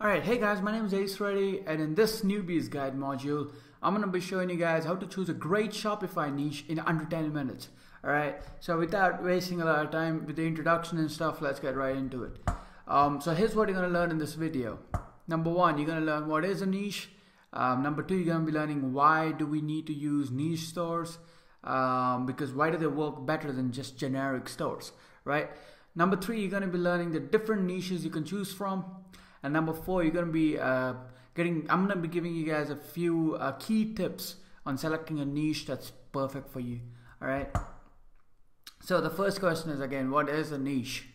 Alright, hey guys, my name is Ace Reddy, and in this Newbies guide module, I'm going to be showing you guys how to choose a great Shopify niche in under 10 minutes. Alright, so without wasting a lot of time with the introduction and stuff, let's get right into it. So here's what you're going to learn in this video. Number one, you're going to learn what is a niche. Number two, you're going to be learning why do we need to use niche stores, because why do they work better than just generic stores, right? Number three, you're going to be learning the different niches you can choose from. And number four, you're going to be I'm going to be giving you guys a few key tips on selecting a niche that's perfect for you. All right. So the first question is, again, what is a niche?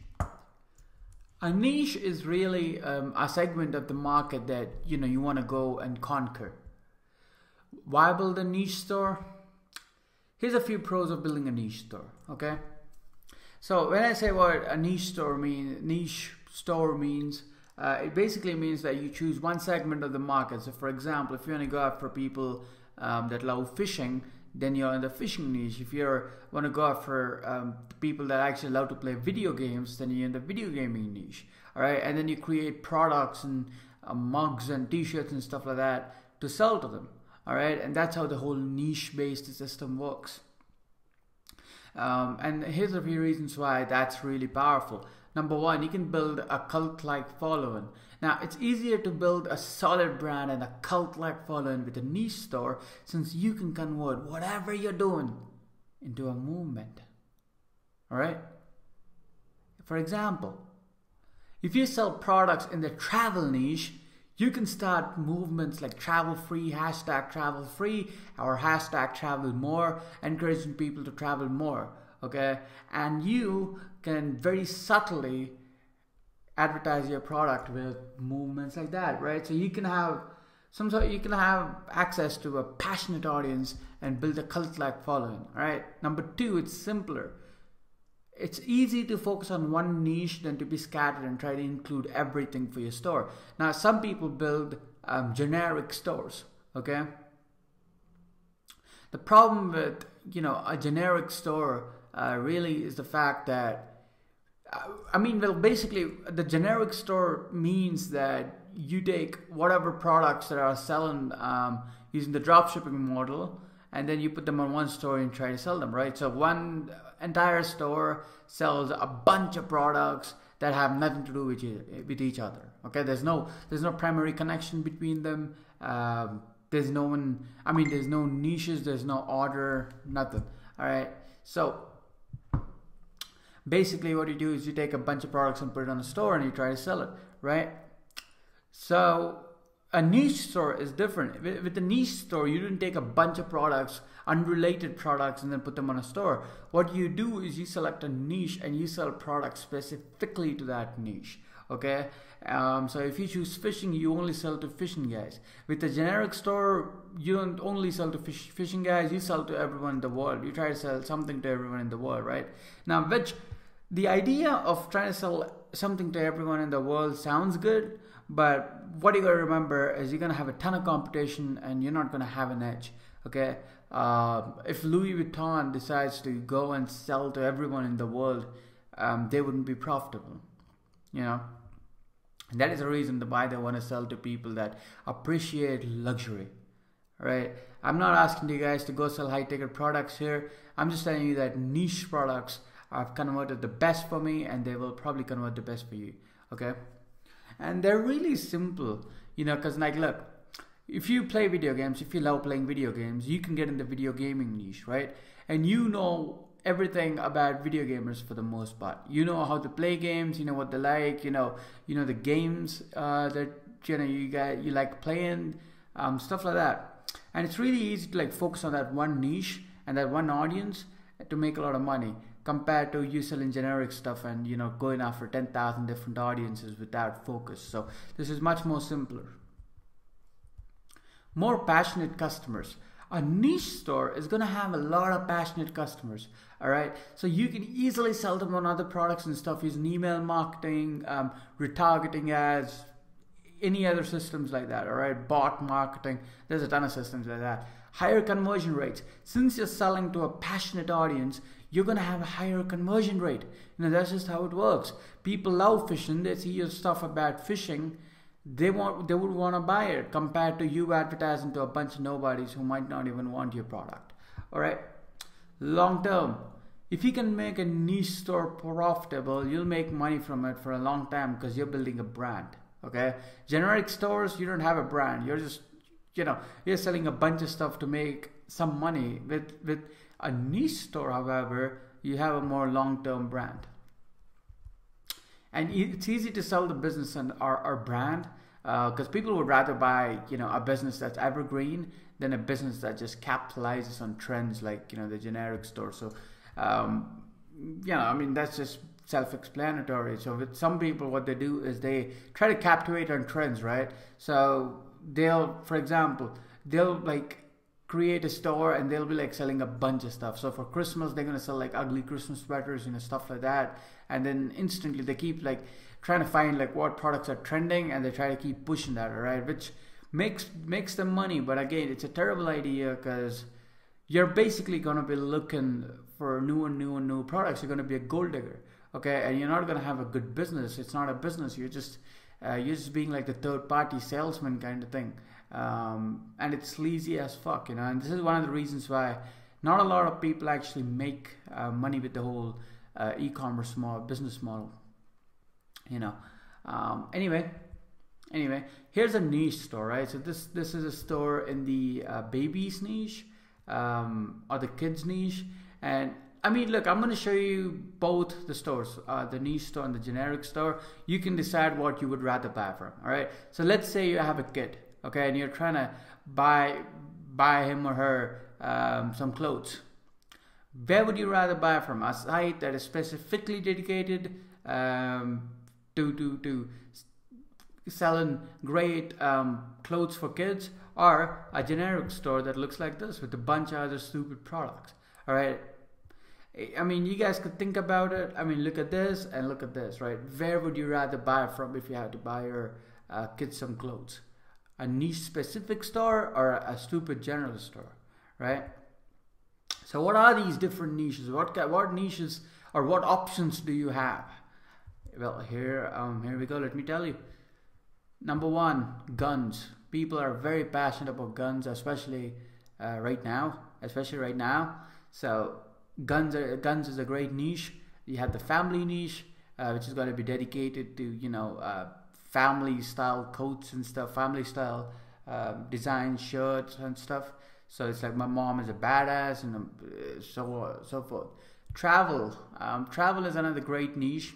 A niche is really a segment of the market that you want to go and conquer. Why build a niche store? Here's a few pros of building a niche store. Okay. So when I say what a niche store means, it basically means that you choose one segment of the market. So for example, if you want to go after people that love fishing, then you're in the fishing niche. If you want to go after people that actually love to play video games, then you're in the video gaming niche. All right, and then you create products and mugs and t-shirts and stuff like that to sell to them. All right, and that's how the whole niche-based system works. And here's a few reasons why that's really powerful. Number one, you can build a cult-like following. Now, it's easier to build a solid brand and a cult-like following with a niche store, since you can convert whatever you're doing into a movement. All right? For example, if you sell products in the travel niche, you can start movements like travel free, hashtag travel free, or hashtag travel more, encouraging people to travel more. Okay, and you can very subtly advertise your product with movements like that, right? So you can have access to a passionate audience and build a cult-like following. All right. Number two, it's simpler. It's easy to focus on one niche than to be scattered and try to include everything for your store. Now, some people build generic stores. Okay. The problem with a generic store really is the fact that basically the generic store means that you take whatever products that are selling using the dropshipping model, and then you put them on one store and try to sell them, right? So one entire store sells a bunch of products that have nothing to do with each other. Okay, there's no primary connection between them. There's no niches, there's no order, nothing. All right, so basically what you do is you take a bunch of products and put it on a store and you try to sell it, right? So a niche store is different. With a niche store, you didn't take a bunch of products, unrelated products, and then put them on a store. What you do is you select a niche and you sell products specifically to that niche. Okay, so if you choose fishing, you only sell to fishing guys. With a generic store, you don't only sell to fishing guys, you sell to everyone in the world. You try to sell something to everyone in the world, right? Now, the idea of trying to sell something to everyone in the world sounds good, but what you gotta remember is you're gonna have a ton of competition and you're not gonna have an edge. Okay, if Louis Vuitton decides to go and sell to everyone in the world, they wouldn't be profitable. And that is the reason why they want to sell to people that appreciate luxury, right? I'm not asking you guys to go sell high-ticket products here. I'm just telling you that niche products have converted the best for me, and they will probably convert the best for you, okay? And they're really simple, because look, if you play video games, if you love playing video games, you can get in the video gaming niche, right? And everything about video gamers for the most part. You know how to play games, you know what they like, you know the games that you like playing, stuff like that. And it's really easy to focus on that one niche and that one audience to make a lot of money, compared to you selling generic stuff and going after 10,000 different audiences without focus. So this is much more simpler. More passionate customers. A niche store is going to have a lot of passionate customers. All right, so you can easily sell them on other products and stuff using email marketing, retargeting ads, any other systems like that. All right, bot marketing. There's a ton of systems like that. Higher conversion rates. Since you're selling to a passionate audience, you're going to have a higher conversion rate. That's just how it works. People love fishing. They see your stuff about fishing. they would want to buy it compared to you advertising to a bunch of nobodies who might not even want your product. All right, long term, if you can make a niche store profitable, you'll make money from it for a long time because you're building a brand. Okay, generic stores, you don't have a brand. You're just, you're selling a bunch of stuff to make some money. With a niche store, however, you have a more long-term brand. And it's easy to sell the business and our brand because people would rather buy, a business that's evergreen than a business that just capitalizes on trends like, the generic store. So, that's just self-explanatory. So with some people, what they do is they try to captivate on trends, right? So for example, they'll like create a store and they'll be like selling a bunch of stuff. So for Christmas, they're gonna sell like ugly Christmas sweaters, stuff like that. And then instantly they keep like trying to find like what products are trending and they try to keep pushing that, right? Which makes them money. But again, it's a terrible idea because you're basically gonna be looking for new products. You're gonna be a gold digger, okay? And you're not gonna have a good business. It's not a business. You're just being like the third party salesman kind of thing. And it's sleazy as fuck, and this is one of the reasons why not a lot of people actually make money with the whole e-commerce business model, anyway, here's a niche store, right? So this is a store in the babies niche or the kids niche. And I mean, look, I'm going to show you both the stores, the niche store and the generic store. You can decide what you would rather buy from. All right, so let's say you have a kid, okay, and you're trying to buy him or her some clothes. Where would you rather buy from? A site that is specifically dedicated to selling great clothes for kids, or a generic store that looks like this with a bunch of other stupid products? All right, I mean, you guys could think about it. I mean, look at this and look at this, right? Where would you rather buy from if you had to buy your kids some clothes? A niche specific store or a stupid general store, right? So what are these different niches? What niches or what options do you have? Well, here we go. Let me tell you. Number one, guns. People are very passionate about guns, especially right now. So guns is a great niche. You have the family niche, which is going to be dedicated to family style coats and stuff, family style design shirts and stuff. So it's like my mom is a badass and so forth. Travel is another great niche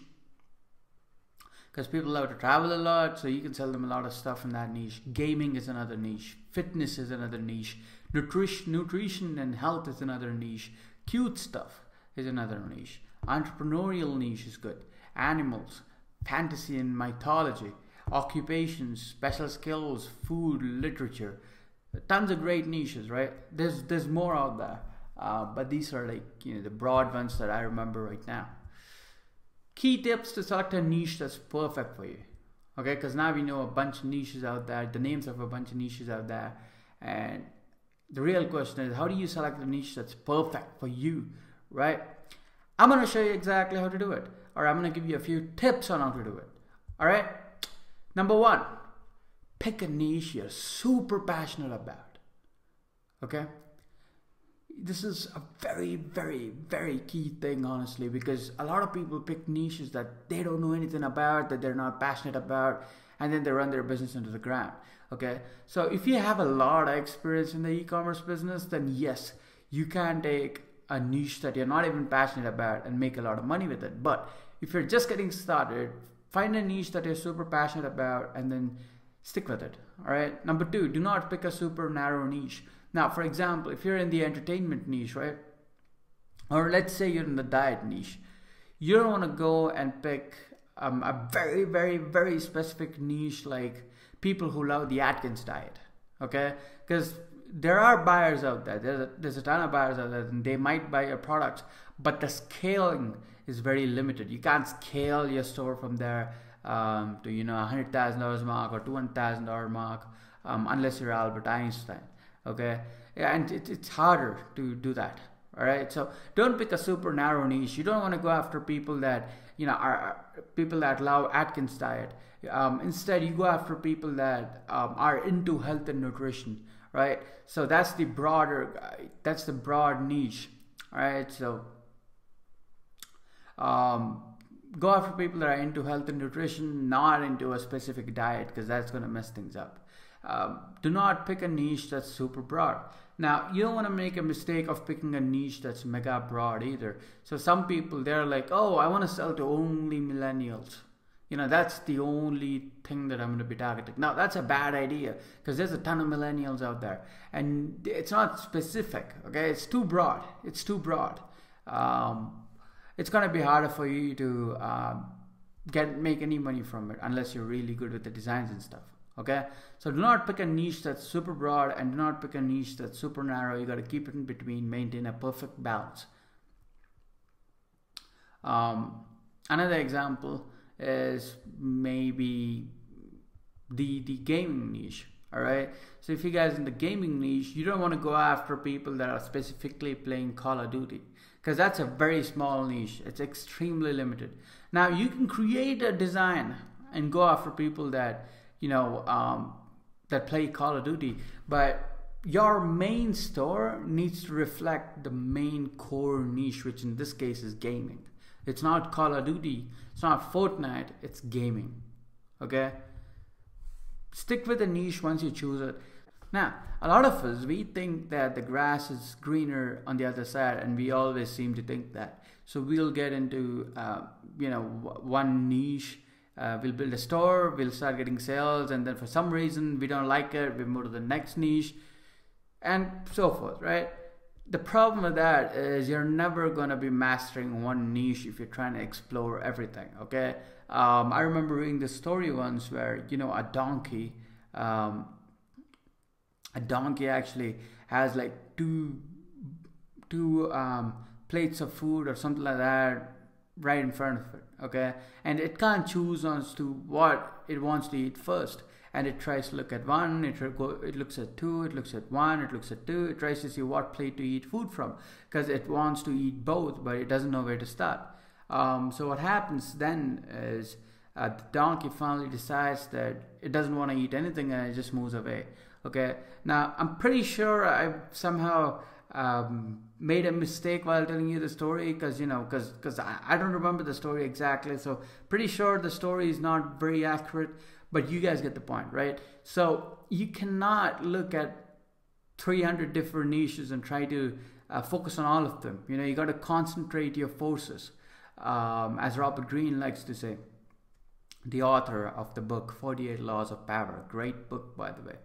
because people love to travel a lot, so you can sell them a lot of stuff in that niche. Gaming is another niche. Fitness is another niche. Nutrition and health is another niche. Cute stuff is another niche. Entrepreneurial niche is good. Animals, fantasy and mythology, occupations, special skills, food, literature. Tons of great niches, right? There's more out there, but these are like the broad ones that I remember right now. Key tips to select a niche that's perfect for you, okay? Because now we know a bunch of niches out there, the names of a bunch of niches out there, and the real question is, how do you select a niche that's perfect for you, right? I'm going to show you exactly how to do it, or I'm going to give you a few tips on how to do it. All right, number one, pick a niche you're super passionate about. Okay, this is a very, very, very key thing, honestly, because a lot of people pick niches that they don't know anything about, that they're not passionate about, and then they run their business into the ground. Okay, so if you have a lot of experience in the e-commerce business, then yes, you can take a niche that you're not even passionate about and make a lot of money with it. But if you're just getting started, find a niche that you're super passionate about and then stick with it. All right, number two, do not pick a super narrow niche. Now, for example, if you're in the entertainment niche, right, or let's say you're in the diet niche, you don't want to go and pick a very, very, very specific niche like people who love the Atkins diet, okay? Because there are buyers out there. There's a ton of buyers out there, and they might buy your products, but the scaling is very limited. You can't scale your store from there to $100,000 mark or $200,000 mark unless you're Albert Einstein, okay? Yeah, and it's harder to do that. All right, so don't pick a super narrow niche. You don't want to go after people that are people that love Atkins diet. Instead, you go after people that are into health and nutrition, right? So that's the broad niche, right? So go after people that are into health and nutrition, not into a specific diet, because that's going to mess things up. Do not pick a niche that's super broad. Now, you don't want to make a mistake of picking a niche that's mega broad either. So some people, they're like, oh, I want to sell to only millennials. That's the only thing that I'm going to be targeting. Now, that's a bad idea, because there's a ton of millennials out there, and it's not specific, okay? It's too broad. It's going to be harder for you to make any money from it unless you're really good with the designs and stuff. Okay, so do not pick a niche that's super broad, and do not pick a niche that's super narrow. You got to keep it in between, maintain a perfect balance. Another example is maybe the gaming niche. All right, so if you guys in the gaming niche, you don't want to go after people that are specifically playing Call of Duty, because that's a very small niche. It's extremely limited. Now you can create a design and go after people that that play Call of Duty, but your main store needs to reflect the main core niche, which in this case is gaming. It's not Call of Duty, it's not Fortnite, it's gaming. Okay, stick with the niche once you choose it. Now, a lot of us, we think that the grass is greener on the other side, and we always seem to think that. So we'll get into one niche. We'll build a store, we'll start getting sales, and then for some reason we don't like it, we move to the next niche, and so forth, right? The problem with that is you're never going to be mastering one niche if you're trying to explore everything, okay? I remember reading this story once where, a donkey actually has like two plates of food or something like that right in front of it, okay, and it can't choose as to what it wants to eat first, and it tries to look at one, it looks at two, it looks at one, it looks at two, it tries to see what plate to eat food from, because it wants to eat both, but it doesn't know where to start. So what happens then is the donkey finally decides that it doesn't want to eat anything, and it just moves away. Okay, now I'm pretty sure I somehow made a mistake while telling you the story, because I don't remember the story exactly, so pretty sure the story is not very accurate, but you guys get the point, right? So you cannot look at 300 different niches and try to focus on all of them. You got to concentrate your forces, as Robert Greene likes to say, the author of the book 48 Laws of Power. Great book, by the way.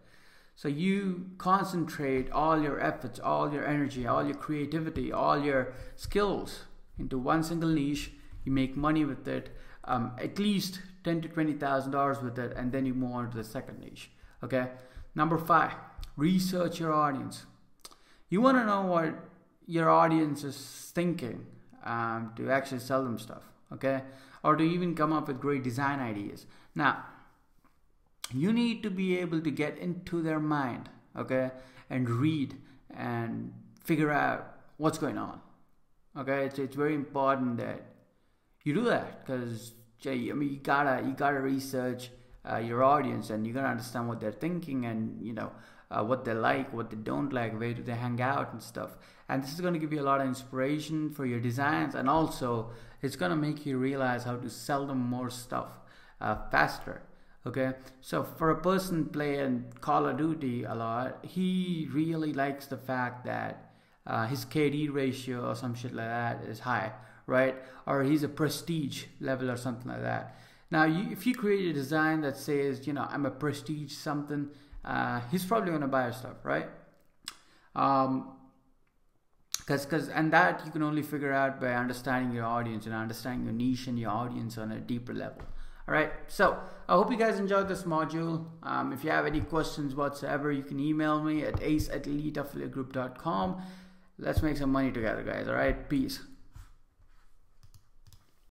So you concentrate all your efforts, all your energy, all your creativity, all your skills into one single niche. You make money with it, at least $10,000 to $20,000 with it, and then you move on to the second niche. Okay. Number 5, research your audience. You want to know what your audience is thinking to actually sell them stuff. Okay, or to even come up with great design ideas. Now, you need to be able to get into their mind, okay, and read and figure out what's going on. Okay, it's very important that you do that, because you gotta research your audience, and you gotta understand what they're thinking, and what they like, what they don't like, where do they hang out and stuff. And this is going to give you a lot of inspiration for your designs, and also it's going to make you realize how to sell them more stuff faster. Okay, so for a person playing Call of Duty a lot, he really likes the fact that his KD ratio or some shit like that is high, right? Or he's a prestige level or something like that. Now, if you create a design that says, I'm a prestige something, he's probably going to buy your stuff, right? And that you can only figure out by understanding your audience and understanding your niche and your audience on a deeper level. All right, so I hope you guys enjoyed this module. If you have any questions whatsoever, you can email me at ace@eliteaffiliategroup.com. Let's make some money together, guys. All right, peace.